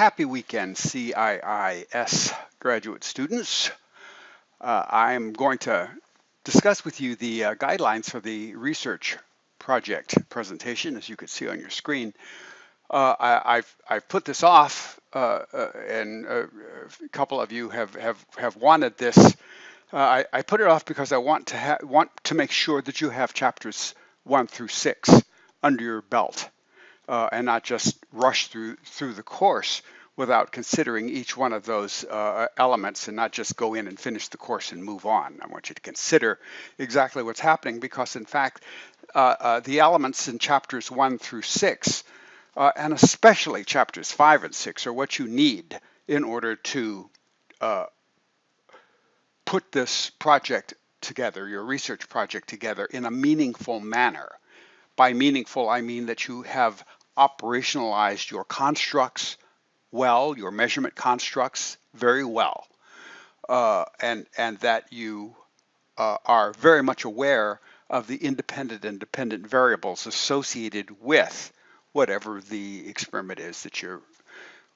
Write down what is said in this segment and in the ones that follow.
Happy weekend, CIIS graduate students. I'm going to discuss with you the guidelines for the research project presentation, as you can see on your screen. I've put this off, and a couple of you have wanted this. I put it off because I want to make sure that you have chapters 1 through 6 under your belt. And not just rush through the course without considering each one of those elements, and not just go in and finish the course and move on. I want you to consider exactly what's happening, because in fact the elements in chapters 1 through 6 and especially chapters 5 and 6 are what you need in order to put this project together, your research project together, in a meaningful manner. By meaningful, I mean that you have operationalized your constructs well, your measurement constructs very well, and that you are very much aware of the independent and dependent variables associated with whatever the experiment is that you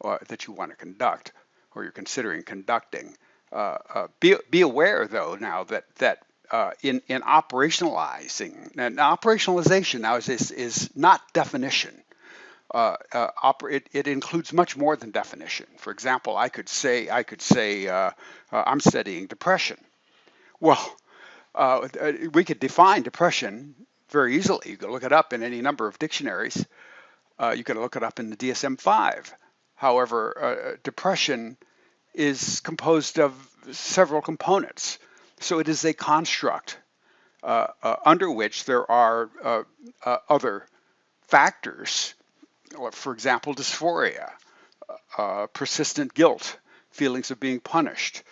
want to conduct, or you're considering conducting. Be aware, though, now that in operationalizing, and operationalization now is not definition. It includes much more than definition. For example, I could say I'm studying depression. Well, we could define depression very easily. You could look it up in any number of dictionaries. You could look it up in the DSM-5. However, depression is composed of several components. So it is a construct under which there are other factors. For example, dysphoria, persistent guilt, feelings of being punished,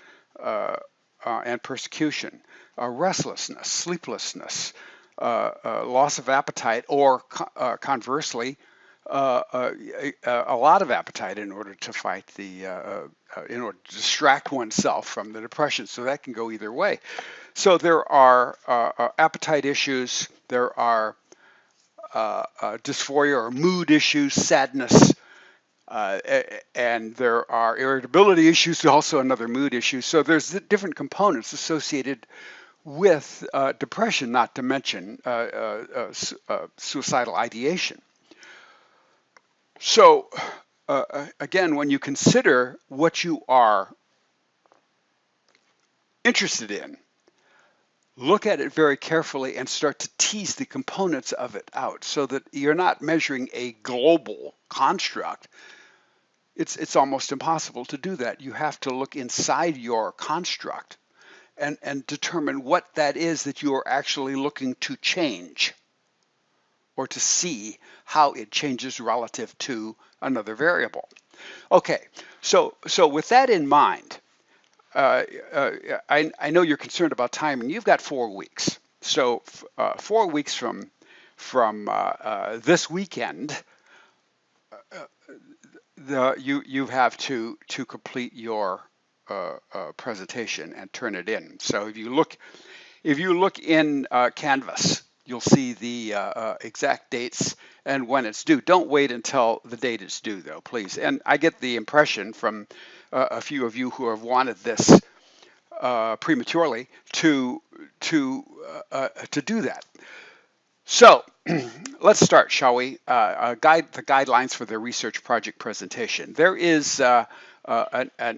and persecution, restlessness, sleeplessness, loss of appetite, or conversely, a lot of appetite in order to fight in order to distract oneself from the depression. So that can go either way. So there are appetite issues, there are dysphoria or mood issues, sadness, and there are irritability issues, also another mood issue. So there's different components associated with depression, not to mention suicidal ideation. So again, when you consider what you are interested in, look at it very carefully and start to tease the components of it out, so that you're not measuring a global construct. It's almost impossible to do that. You have to look inside your construct and determine what that is that you are actually looking to change, or to see how it changes relative to another variable. Okay, so with that in mind, I know you're concerned about timing. You've got 4 weeks. So 4 weeks from this weekend, you have to complete your presentation and turn it in. So if you look in Canvas, you'll see the exact dates and when it's due. Don't wait until the date it's due, though, please. And I get the impression from a few of you who have wanted this prematurely to do that. So let's start, shall we? The guidelines for the research project presentation. There is an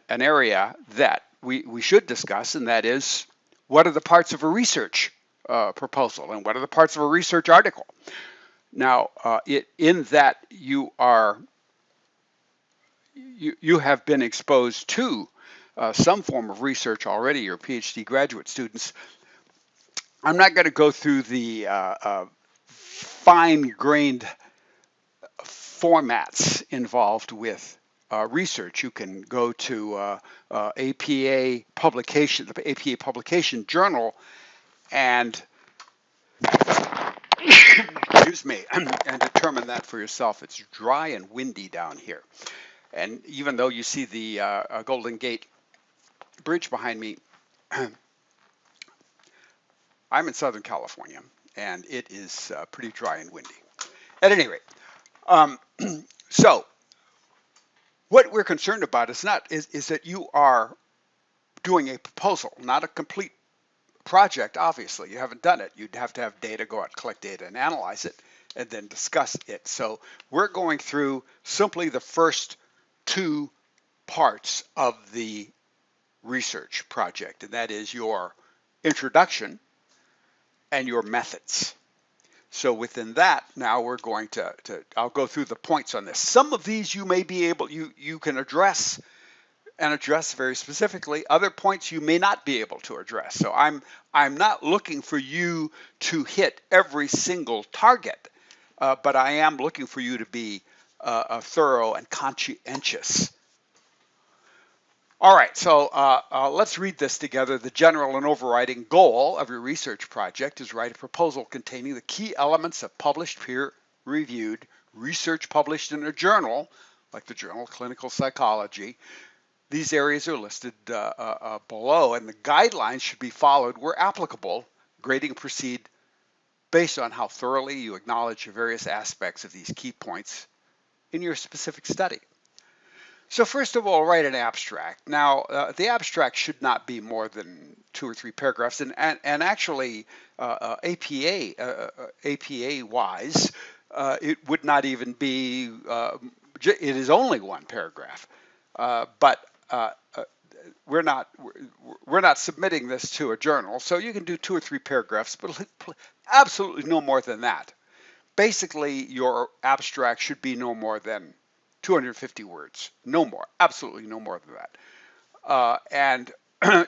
area that we should discuss, and that is, what are the parts of a research proposal, and what are the parts of a research article? Now, in that you have been exposed to some form of research already, your PhD graduate students. I'm not going to go through the fine-grained formats involved with research. You can go to APA publication, the APA publication journal, and excuse me, and determine that for yourself. It's dry and windy down here. And even though you see the Golden Gate Bridge behind me, I'm in Southern California, and it is pretty dry and windy. At any rate, so What we're concerned about is that you are doing a proposal, not a complete project. Obviously, you haven't done it. You'd have to have data, go out, collect data, and analyze it, and then discuss it. So we're going through simply the first two parts of the research project, and that is your introduction and your methods. So within that, now we're going I'll go through the points on this. Some of these you may be able, you can address and address very specifically. Other points you may not be able to address. So I'm not looking for you to hit every single target, but I am looking for you to be thorough and conscientious. All right, so let's read this together. The general and overriding goal of your research project is write a proposal containing the key elements of published peer-reviewed research published in a journal, like the Journal of Clinical Psychology. These areas are listed below, and the guidelines should be followed where applicable. Grading proceed based on how thoroughly you acknowledge the various aspects of these key points in your specific study. So first of all, write an abstract. Now, the abstract should not be more than 2 or 3 paragraphs, and actually, APA-wise, it would not even be. It is only 1 paragraph, but we're not submitting this to a journal, so you can do 2 or 3 paragraphs, but absolutely no more than that. Basically, your abstract should be no more than 250 words, no more, absolutely no more than that. And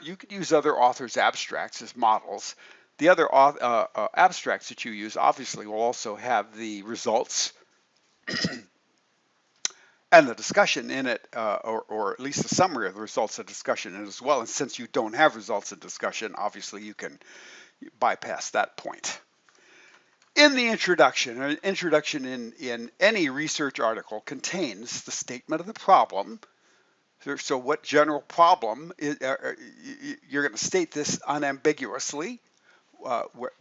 you could use other authors' abstracts as models. The other abstracts that you use obviously will also have the results and the discussion in it, or at least a summary of the results and discussion in it as well. And since you don't have results and discussion, obviously you can bypass that point. In the introduction, an introduction in any research article contains the statement of the problem. So what general problem is, you're going to state this unambiguously.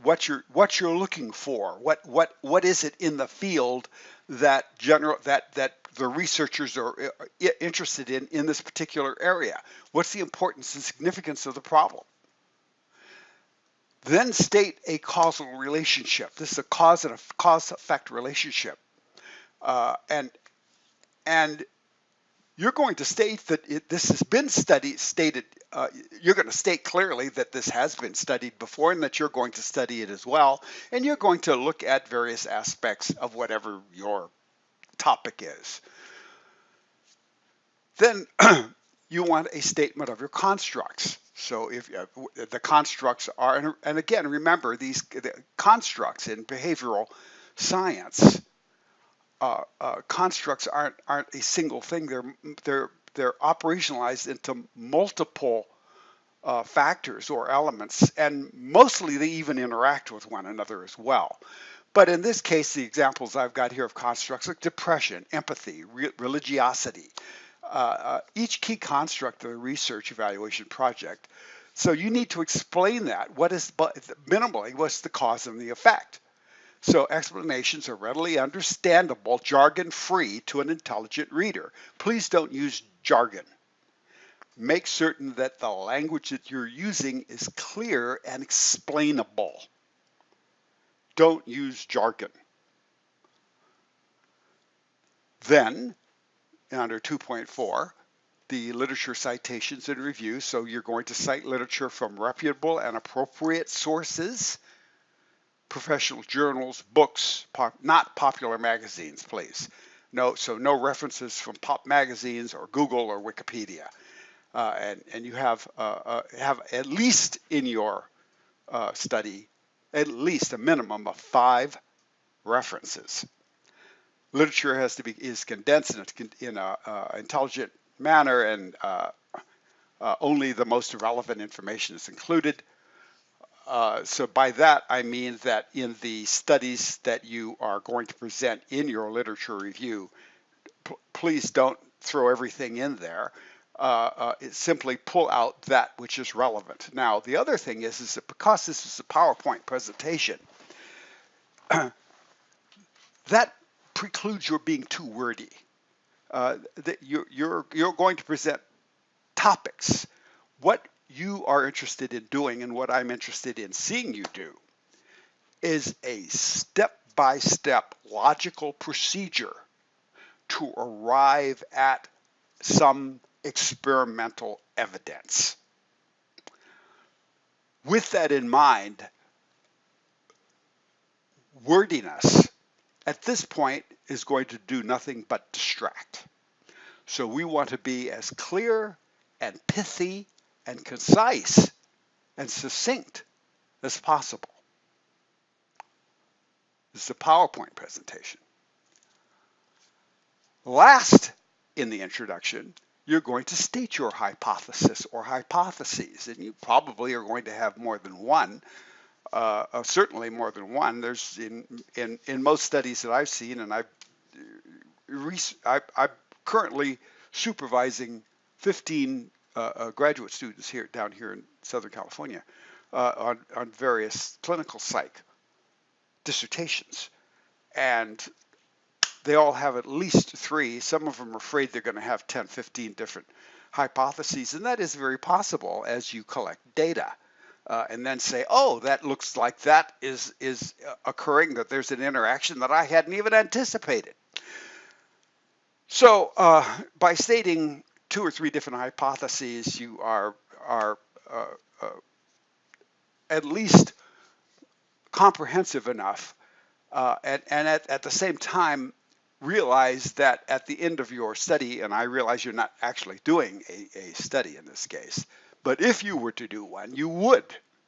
What you're looking for. What is it in the field that the researchers are interested in this particular area? What's the importance and significance of the problem? Then state a causal relationship. This is a cause-effect relationship, and you're going to state that this has been stated. You're going to state clearly that this has been studied before, and that you're going to study it as well. And you're going to look at various aspects of whatever your topic is. Then you want a statement of your constructs. So if the constructs are, and again, remember the constructs in behavioral science, constructs aren't a single thing. They're operationalized into multiple factors or elements, and mostly they even interact with one another as well. But in this case, the examples I've got here of constructs like depression, empathy, religiosity, each key construct of the research evaluation project. So you need to explain that. Minimally, what's the cause and the effect? So explanations are readily understandable, jargon-free to an intelligent reader. Please don't use jargon. Make certain that the language that you're using is clear and explainable. Don't use jargon. Then, under 2.4, the literature citations and reviews. So you're going to cite literature from reputable and appropriate sources, professional journals, books, not popular magazines, please. So no references from pop magazines or Google or Wikipedia. And you have at least in your study, at least a minimum of 5 references. Literature is condensed in an intelligent manner, and only the most relevant information is included. So by that, I mean that in the studies that you are going to present in your literature review, please don't throw everything in there. Simply pull out that which is relevant. Now, the other thing is that because this is a PowerPoint presentation, that precludes your being too wordy. that you're going to present topics. What you are interested in doing and what I'm interested in seeing you do is a step-by-step logical procedure to arrive at some experimental evidence. With that in mind, wordiness at this point is going to do nothing but distract. So we want to be as clear and pithy and concise and succinct as possible. This is a PowerPoint presentation. Last in the introduction, you're going to state your hypothesis or hypotheses, and you probably are going to have more than one, certainly more than one. There's in most studies that I've seen, and I'm currently supervising 15 graduate students down here in Southern California on various clinical psych dissertations, and they all have at least 3. Some of them are afraid they're going to have 10, 15 different hypotheses, and that is very possible as you collect data and then say, oh, that looks like that is occurring, that there's an interaction that I hadn't even anticipated. So by stating 2 or 3 different hypotheses, you are at least comprehensive enough and at the same time realize that at the end of your study, and I realize you're not actually doing a study in this case, but if you were to do one, you would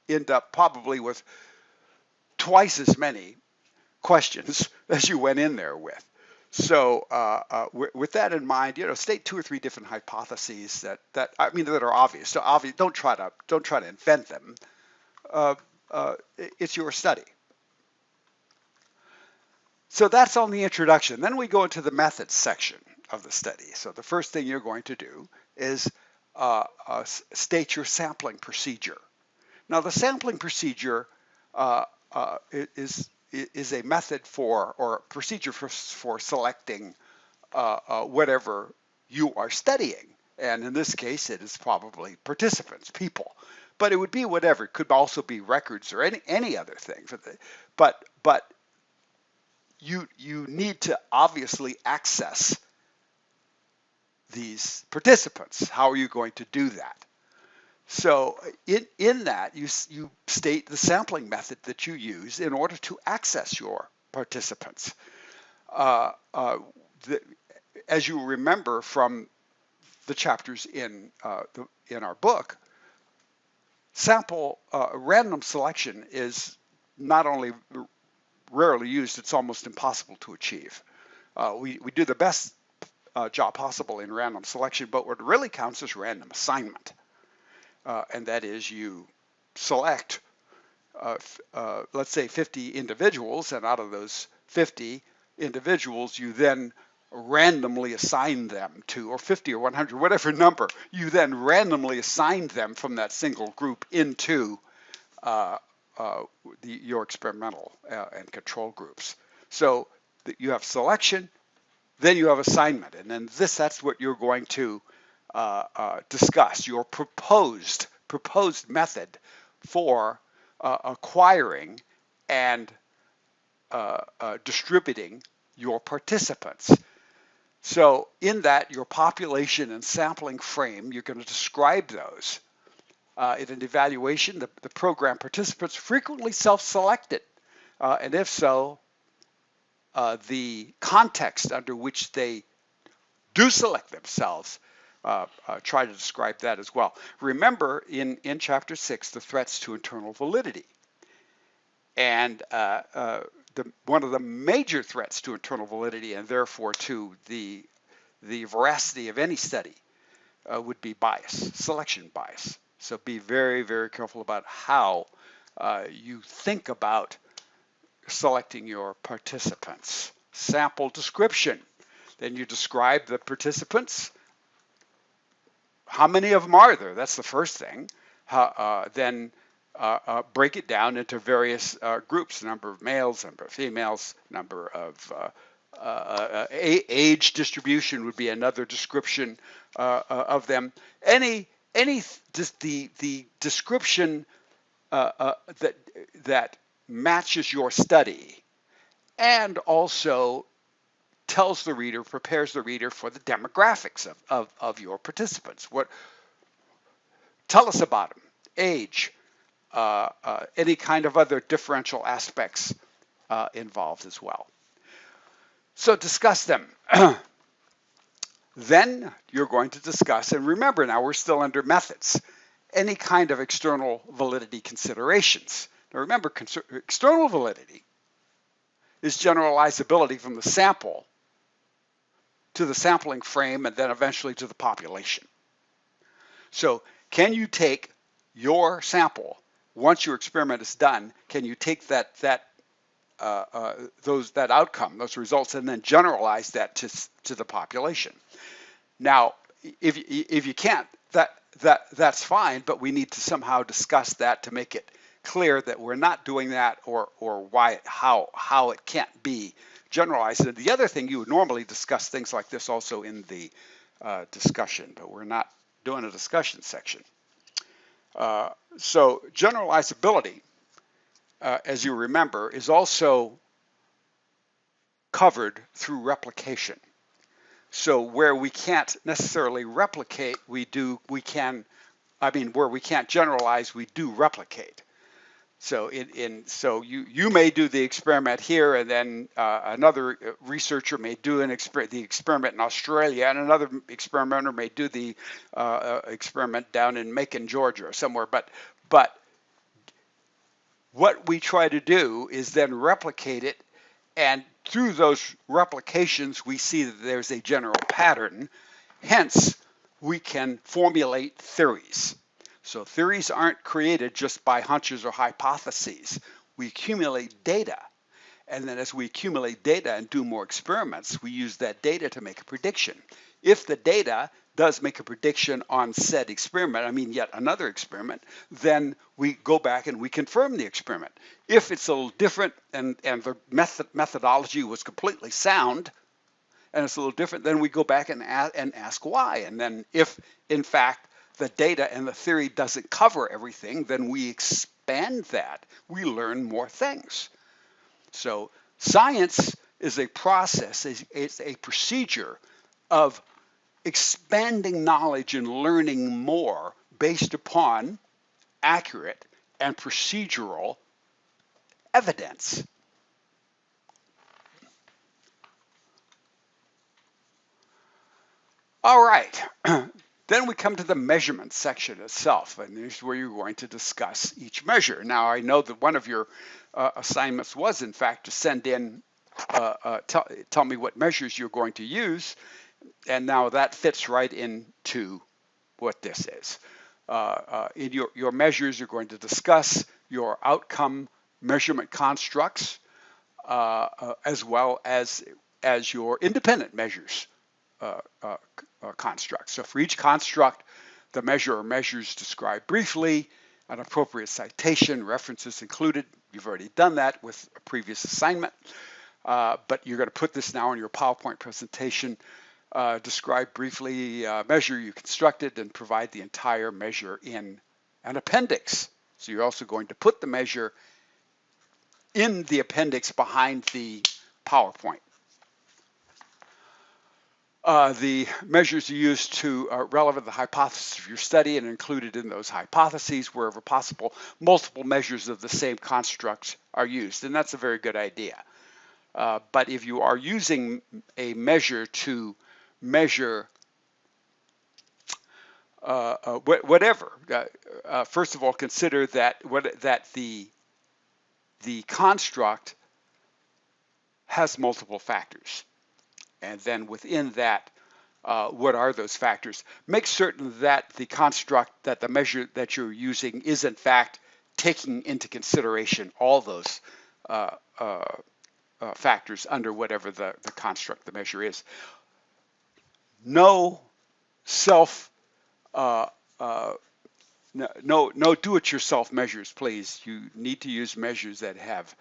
end up probably with twice as many questions as you went in there with. So with that in mind, state 2 or 3 different hypotheses that are obvious. So obvious. Don't try to invent them. It's your study. So that's on the introduction. Then we go into the methods section of the study. So the first thing you're going to do is state your sampling procedure. Now the sampling procedure is a method or procedure for selecting whatever you are studying. And in this case, it is probably participants, people. But it would be whatever. It could also be records or any other thing. But you need to obviously access these participants. How are you going to do that? So in that, you state the sampling method that you use in order to access your participants. As you remember from the chapters in our book, random selection is not only rarely used, it's almost impossible to achieve. We do the best job possible in random selection, but what really counts is random assignment. And that is you select, let's say 50 individuals, and out of those 50 individuals, you then randomly assign them to, or 50 or 100, whatever number, you then randomly assign them from that single group into your experimental and control groups. So you have selection, then you have assignment, and then that's what you're going to discuss, your proposed method for acquiring and distributing your participants. So in that, your population and sampling frame, you're going to describe those. In an evaluation, the program participants frequently self-selected, and if so, the context under which they do select themselves, try to describe that as well. Remember in Chapter 6, the threats to internal validity. And one of the major threats to internal validity, and therefore to the veracity of any study, would be bias, selection bias. So be very, very careful about how you think about selecting your participants. Sample description. Then you describe the participants. How many of them are there? That's the first thing. Then break it down into various groups, number of males, number of females, number of Age distribution would be another description of them. Any just the description that that matches your study and also tells the reader, prepares the reader for the demographics of your participants. What tell us about them? Age, any kind of other differential aspects involved as well. So discuss them. Then you're going to discuss, and remember now we're still under methods, any kind of external validity considerations. Now remember, external validity is generalizability from the sample to the sampling frame and then eventually to the population. So can you take your sample, once your experiment is done, can you take that outcome, those results, and then generalize that to the population? Now, if you can't, that's fine, but we need to somehow discuss that to make it clear that we're not doing that, or why, how it can't be generalized. And the other thing, you would normally discuss things like this also in the discussion, but we're not doing a discussion section. So generalizability, as you remember, is also covered through replication. So where we can't necessarily replicate, where we can't generalize, we do replicate. So so you may do the experiment here, and then another researcher may do the experiment in Australia, and another experimenter may do the experiment down in Macon, Georgia, or somewhere. But what we try to do is then replicate it, and through those replications, we see that there's a general pattern. Hence, we can formulate theories. So theories aren't created just by hunches or hypotheses. We accumulate data. And then as we accumulate data and do more experiments, we use that data to make a prediction. If the data does make a prediction on said experiment, yet another experiment, then we go back and we confirm the experiment. If it's a little different and the methodology was completely sound and it's a little different, then we go back and ask why. And then if, in fact, the data and the theory doesn't cover everything, then we expand that. We learn more things. So science is a process, it's a procedure of expanding knowledge and learning more based upon accurate and procedural evidence. All right. Then we come to the measurement section itself, and this is where you're going to discuss each measure. Now, I know that one of your assignments was, in fact, to send in, tell me what measures you're going to use, and now that fits right into what this is. In your measures, you're going to discuss your outcome measurement constructs, as well as your independent measures constructs. So for each construct, the measure or measures described briefly, an appropriate citation, references included. You've already done that with a previous assignment, but you're going to put this now in your PowerPoint presentation. Describe briefly measure you constructed and provide the entire measure in an appendix. So you're also going to put the measure in the appendix behind the PowerPoint. The measures are used to relevant the hypothesis of your study and included in those hypotheses. Wherever possible, multiple measures of the same constructs are used, and that's a very good idea. But if you are using a measure to measure whatever, first of all, consider that the construct has multiple factors. And then within that, what are those factors? Make certain that the construct, that the measure that you're using is in fact taking into consideration all those factors under whatever the construct, the measure is. No do-it-yourself measures, please. You need to use measures that have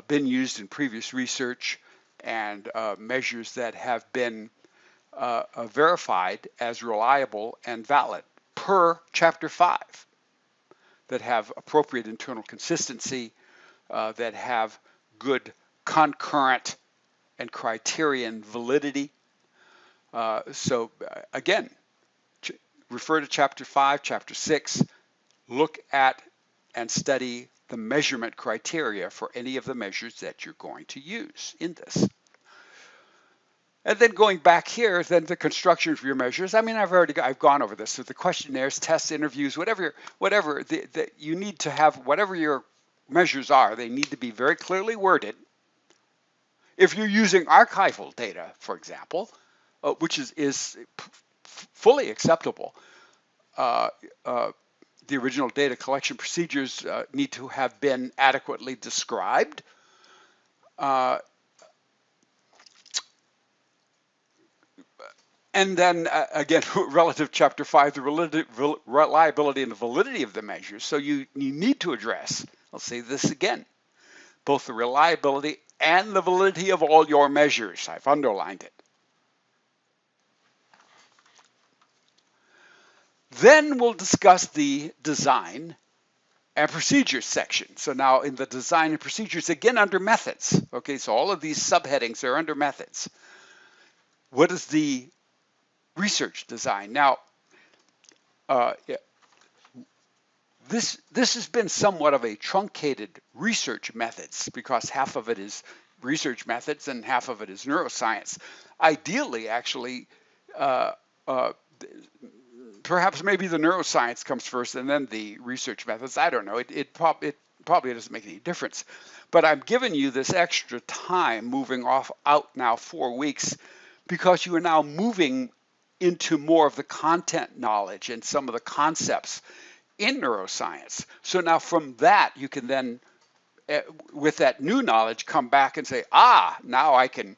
been used in previous research, and measures that have been verified as reliable and valid per Chapter 5, that have appropriate internal consistency, that have good concurrent and criterion validity. So again, refer to Chapter 5, Chapter 6, look at and study the measurement criteria for any of the measures that you're going to use in this. And then going back here, then the construction of your measures. I mean, I've gone over this. So the questionnaires, tests, interviews, whatever you need to have, whatever your measures are, they need to be very clearly worded. If you're using archival data, for example, which is fully acceptable, the original data collection procedures need to have been adequately described. And then again, relative to Chapter 5, the reliability and the validity of the measures. So you need to address, I'll say this again, both the reliability and the validity of all your measures. I've underlined it. Then we'll discuss the design and procedures section. So now in the design and procedures, again under methods. Okay, so all of these subheadings are under methods. What is the research design? Now, this has been somewhat of a truncated research methods, because half of it is research methods and half of it is neuroscience. Ideally, actually, perhaps maybe the neuroscience comes first and then the research methods. I don't know. It probably doesn't make any difference. But I'm giving you this extra time moving out now 4 weeks, because you are now moving into more of the content knowledge and some of the concepts in neuroscience. So now from that, you can then, with that new knowledge, come back and say, now I can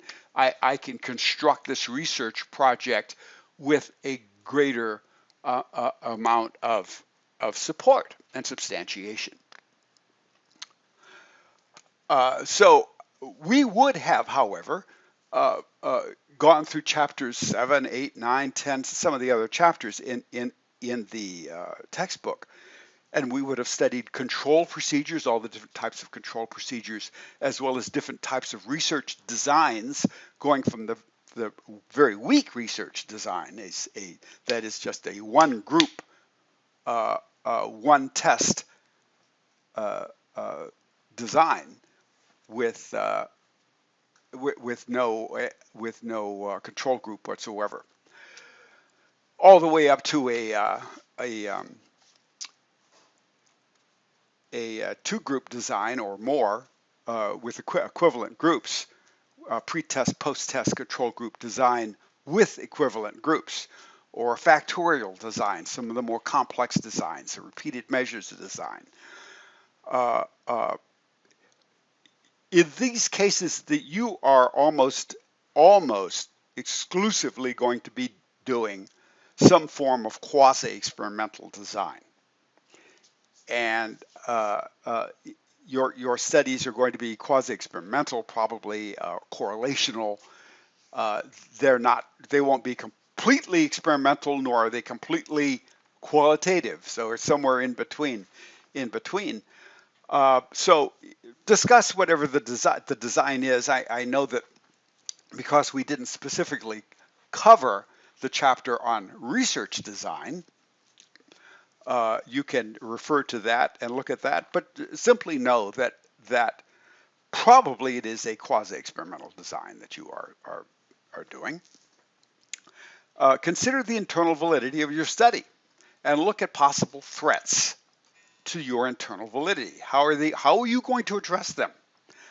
construct this research project with a greater amount of support and substantiation. So we would have, however, gone through chapters 7, 8, 9, 10, some of the other chapters in the textbook, and we would have studied control procedures, all the different types of control procedures, as well as different types of research designs, going from the very weak research design that is just a one group, one test design with no control group whatsoever, all the way up to a two-group design or more with equivalent groups, pre-test, post-test control group design with equivalent groups, or factorial design, some of the more complex designs, the repeated measures of design. In these cases, that you are almost exclusively going to be doing some form of quasi-experimental design. And your studies are going to be quasi-experimental, probably correlational. They won't be completely experimental, nor are they completely qualitative. So it's somewhere in between. So discuss whatever the design is. I know that because we didn't specifically cover the chapter on research design, you can refer to that and look at that, but simply know that probably it is a quasi-experimental design that you are doing. Consider the internal validity of your study and look at possible threats to your internal validity. How are you going to address them?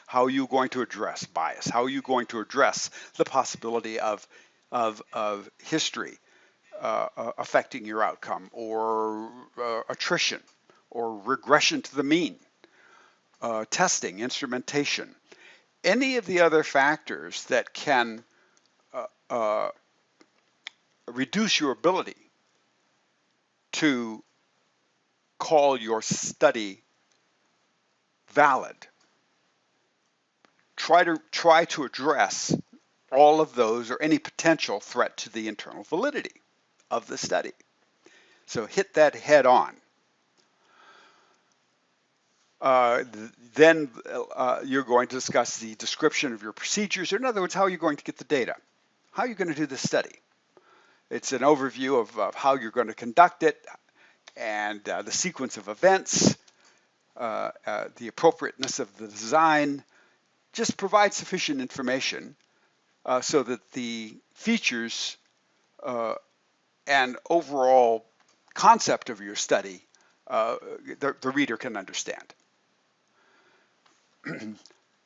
How are you going to address bias? How are you going to address the possibility of history affecting your outcome, or attrition, or regression to the mean, testing, instrumentation, any of the other factors that can reduce your ability to call your study valid? try to address all of those or any potential threat to the internal validity of the study. So hit that head on. Then you're going to discuss the description of your procedures, or in other words, how you're going to get the data. How are you going to do this study? It's an overview of how you're going to conduct it and the sequence of events, the appropriateness of the design. Just provide sufficient information so that the features and overall concept of your study the reader can understand.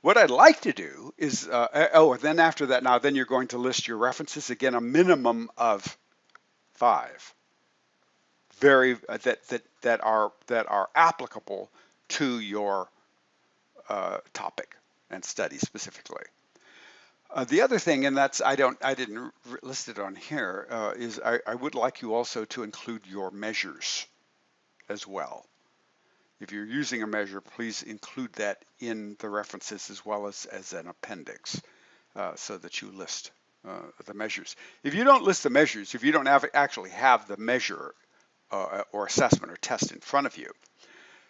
What I'd like to do is, then after that, then you're going to list your references, again, a minimum of 5, that are applicable to your topic and study specifically. The other thing, and that's I didn't list it on here, is I would like you also to include your measures as well. If you're using a measure, please include that in the references as well as an appendix so that you list the measures. If you don't list the measures, if you don't actually have the measure or assessment or test in front of you,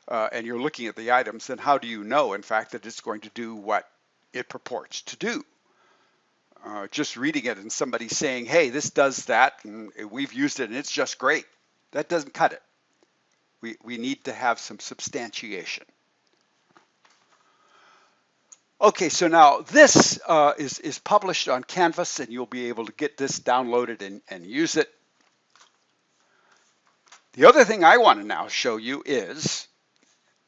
and you're looking at the items, then how do you know, in fact, that it's going to do what it purports to do? Just reading it and somebody saying, hey, this does that, and we've used it and it's just great, that doesn't cut it. We need to have some substantiation. Okay, so now this is published on Canvas, and you'll be able to get this downloaded and use it. The other thing I want to now show you is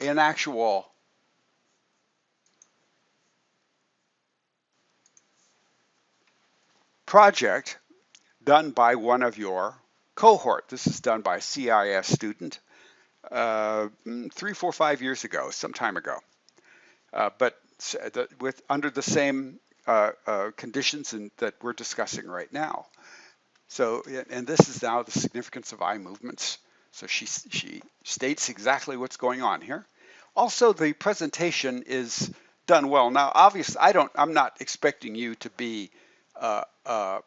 an actual project done by one of your cohort. This is done by a CIS student 3, 4, 5 years ago, some time ago, but under the same conditions that we're discussing right now. So, and this is now the significance of eye movements. So she states exactly what's going on here. Also, the presentation is done well. Now, obviously, I'm not expecting you to be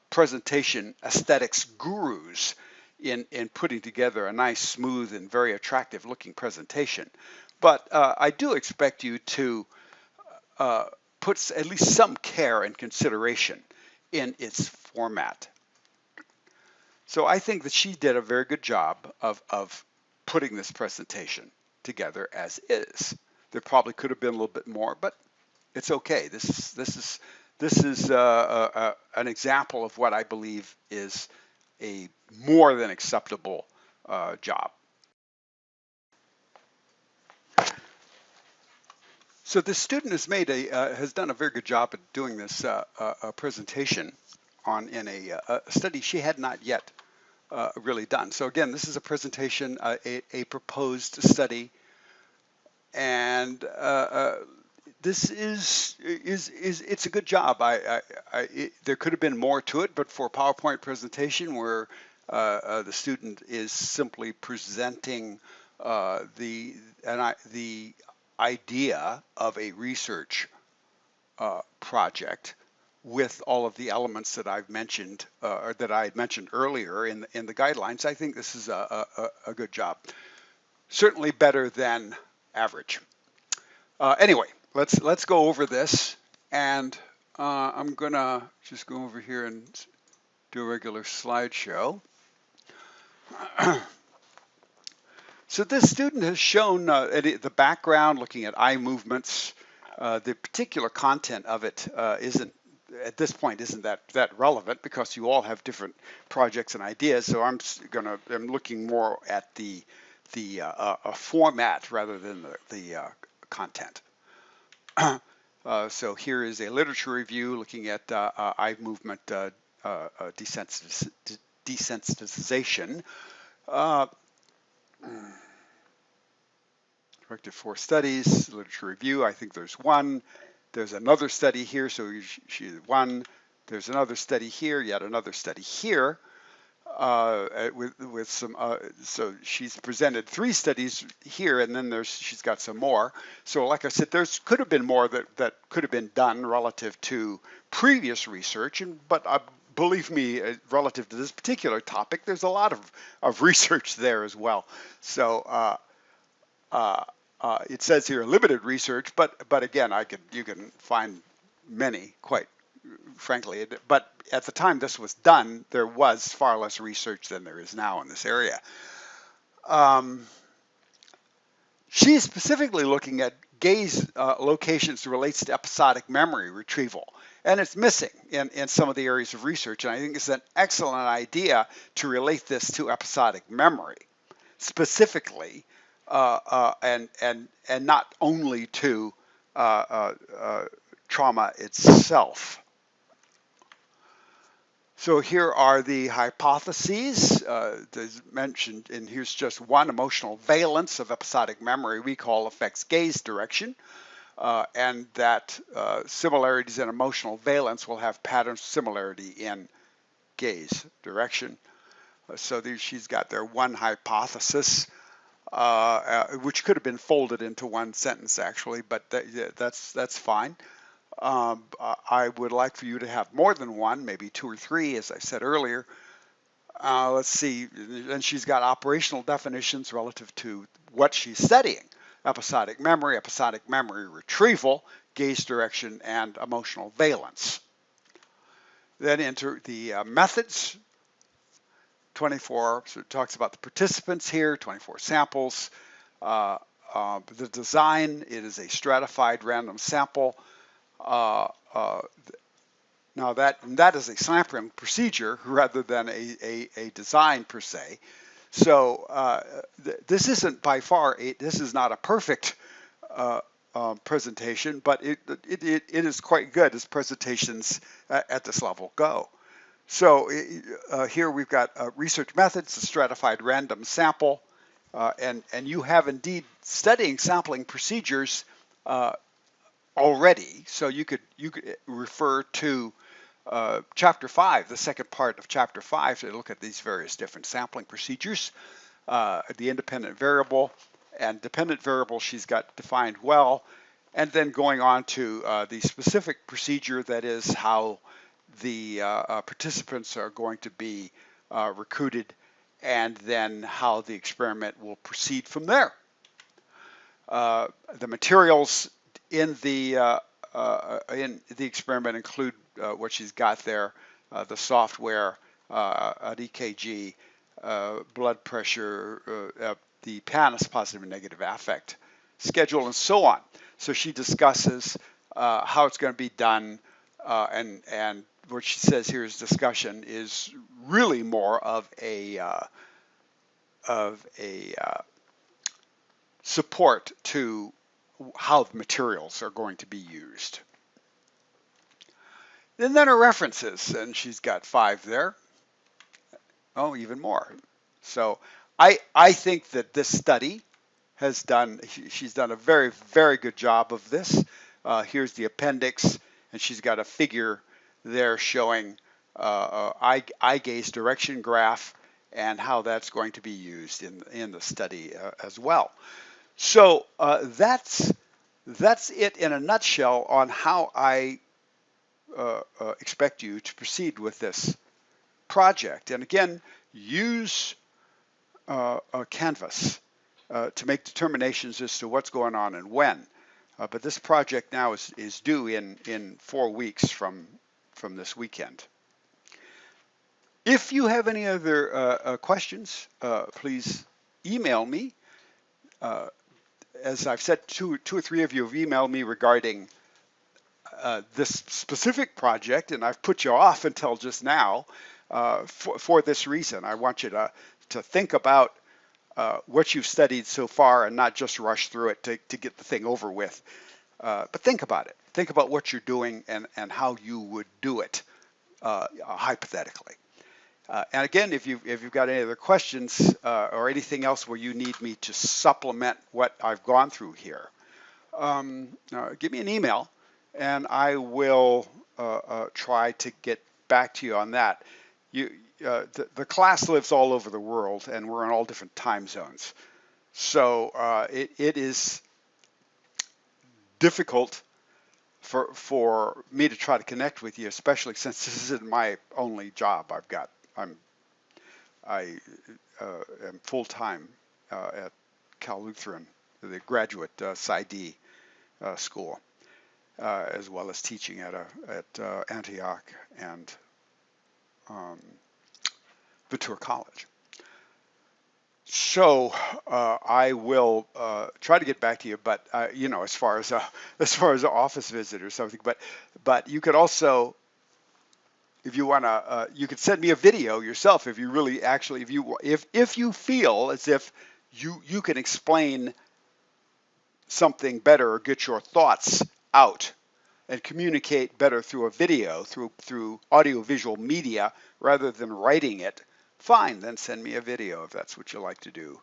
presentation aesthetics gurus in putting together a nice, smooth, and very attractive looking presentation. But I do expect you to put at least some care and consideration in its format. So I think that she did a very good job of putting this presentation together as is. There probably could have been a little bit more, but it's okay. This is an example of what I believe is a more than acceptable job. So the student has done a very good job at doing this presentation in a study she had not yet really done. So again, this is a presentation, a proposed study, and this it's a good job. There could have been more to it, but for a PowerPoint presentation where the student is simply presenting the idea of a research project with all of the elements that I've mentioned or that I had mentioned earlier in the guidelines, I think this is a good job. Certainly better than average. Anyway, let's go over this, and I'm gonna just go over here and do a regular slideshow. So this student has shown the background, looking at eye movements. The particular content of it isn't, at this point, isn't that relevant because you all have different projects and ideas. So I'm looking more at the format rather than the content. So here is a literature review looking at eye movement desensitization. Directed 4 studies, literature review, I think there's 1. There's another study here, so she 1. There's another study here, yet another study here. with some. So she's presented 3 studies here, and then she's got some more. So, like I said, there's could have been more that could have been done relative to previous research, but believe me, relative to this particular topic, there's a lot of research there as well. So. Uh, it says here limited research, but again, you can find many, quite frankly. But at the time this was done, there was far less research than there is now in this area. Um, she's specifically looking at gaze locations relates to episodic memory retrieval, and it's missing in some of the areas of research. And I think it's an excellent idea to relate this to episodic memory specifically, and not only to trauma itself. So here are the hypotheses. As mentioned, and here's just one: emotional valence of episodic memory recall affects gaze direction, and that similarities in emotional valence will have pattern similarity in gaze direction. So she's got their one hypothesis, which could have been folded into one sentence actually, but that's fine. I would like for you to have more than one, maybe 2 or 3, as I said earlier. Let's see, and she's got operational definitions relative to what she's studying: episodic memory retrieval, gaze direction, and emotional valence. Then enter the methods. 24, so it talks about the participants here, 24 samples. The design, it is a stratified random sample. Now that is a sampling procedure rather than a design per se. So this isn't by far, this is not a perfect presentation, but it is quite good as presentations at this level go. So here we've got research methods, a stratified random sample, and you have indeed studying sampling procedures already. So you could refer to chapter 5, the second part of chapter 5, to look at these various different sampling procedures. The independent variable and dependent variable she's got defined well, and then going on to the specific procedure, that is how the participants are going to be recruited, and then how the experiment will proceed from there. The materials in the experiment include what she's got there: the software, an EKG, blood pressure, the PANIS, positive and negative affect schedule, and so on. So she discusses how it's going to be done, and what she says here is discussion is really more of a support to how the materials are going to be used. And then her references, and she's got 5 there. Oh, even more. So I think that this study has done, she's done a very, very good job of this. Here's the appendix, and she's got a figure there showing eye gaze direction graph and how that's going to be used in the study as well. So that's it in a nutshell on how I expect you to proceed with this project. And again, use Canvas to make determinations as to what's going on and when. But this project now is due in 4 weeks from this weekend. If you have any other questions, please email me. As I've said, two or three of you have emailed me regarding this specific project, and I've put you off until just now for this reason. I want you to think about what you've studied so far and not just rush through it to get the thing over with. But think about it. Think about what you're doing and how you would do it hypothetically. And again, if you've got any other questions or anything else where you need me to supplement what I've gone through here, give me an email, and I will try to get back to you on that. the class lives all over the world, and we're in all different time zones. So it is difficult for me to try to connect with you, especially since this isn't my only job. I am full time at Cal Lutheran, the graduate PsyD school, as well as teaching at Antioch and um, Ventura College. So I will try to get back to you, but as far as an office visit or something. But you could also, if you want to, you could send me a video yourself if you really actually, if you feel as if you can explain something better or get your thoughts out and communicate better through a video, through audiovisual media rather than writing it. Fine, then send me a video if that's what you like to do.